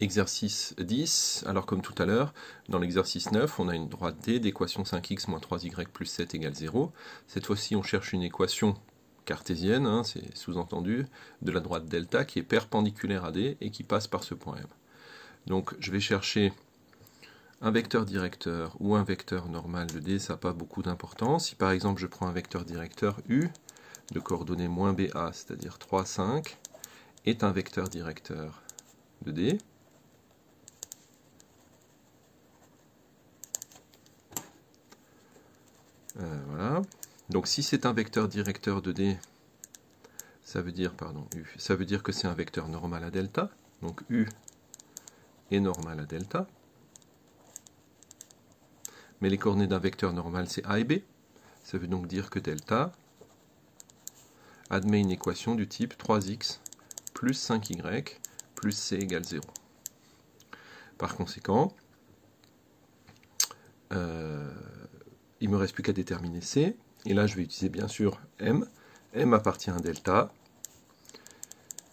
Exercice 10, alors comme tout à l'heure, dans l'exercice 9, on a une droite D d'équation 5x moins 3y plus 7 égale 0. Cette fois-ci, on cherche une équation cartésienne, hein, c'est sous-entendu, de la droite delta qui est perpendiculaire à D et qui passe par ce point M. Donc je vais chercher un vecteur directeur ou un vecteur normal de D, ça n'a pas beaucoup d'importance. Si par exemple je prends un vecteur directeur U de coordonnées moins BA, c'est-à-dire 3, 5, est un vecteur directeur de D, voilà. Donc si c'est un vecteur directeur de D, ça veut dire, U, ça veut dire que c'est un vecteur normal à delta. Donc U est normal à delta. Mais les coordonnées d'un vecteur normal, c'est A et B. Ça veut donc dire que delta admet une équation du type 3x plus 5y plus c égale 0. Par conséquent, il ne me reste plus qu'à déterminer C. Et là, je vais utiliser bien sûr M. M appartient à delta.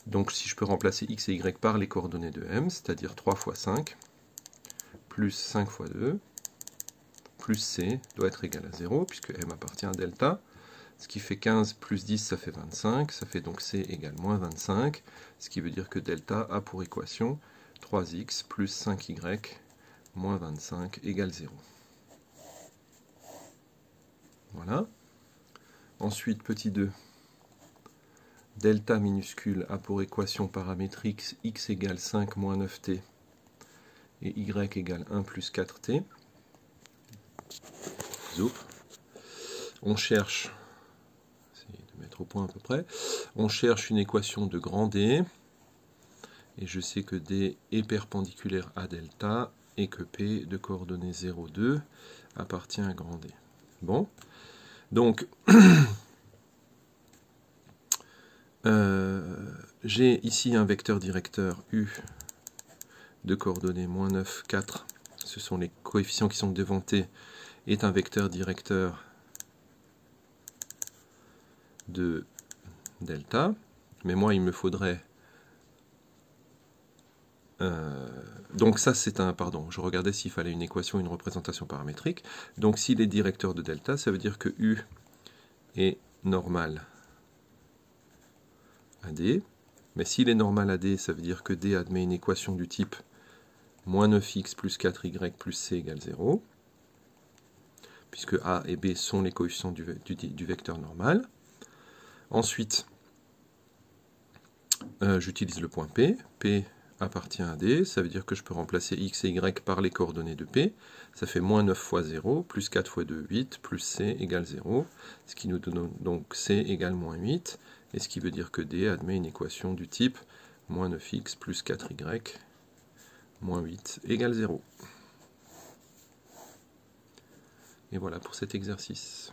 Donc si je peux remplacer x et y par les coordonnées de M, c'est-à-dire 3 fois 5, plus 5 fois 2, plus C doit être égal à 0, puisque M appartient à delta. Ce qui fait 15 plus 10, ça fait 25. Ça fait donc C égale moins 25. Ce qui veut dire que delta a pour équation 3x plus 5y moins 25 égale 0. Voilà. Ensuite, petit 2. Delta minuscule a pour équation paramétrique x égale 5 moins 9t et y égale 1 plus 4t. Zoup. On cherche, essayer de mettre au point à peu près, on cherche une équation de grand D, et je sais que D est perpendiculaire à delta, et que P de coordonnées 0, 2 appartient à grand D. Bon, donc j'ai ici un vecteur directeur U de coordonnées moins 9, 4, ce sont les coefficients qui sont devant T, est un vecteur directeur de delta, mais moi il me faudrait donc ça c'est un, pardon, je regardais s'il fallait une équation, une représentation paramétrique. Donc s'il est directeur de delta, ça veut dire que U est normal à D, mais s'il est normal à D, ça veut dire que D admet une équation du type moins 9x plus 4y plus c égale 0, puisque A et B sont les coefficients du vecteur normal. Ensuite, j'utilise le point P. P appartient à D, ça veut dire que je peux remplacer x et y par les coordonnées de P. Ça fait moins 9 fois 0, plus 4 fois 2, 8, plus C égale 0, ce qui nous donne donc C égale moins 8, et ce qui veut dire que D admet une équation du type moins 9x plus 4y moins 8 égale 0. Et voilà pour cet exercice.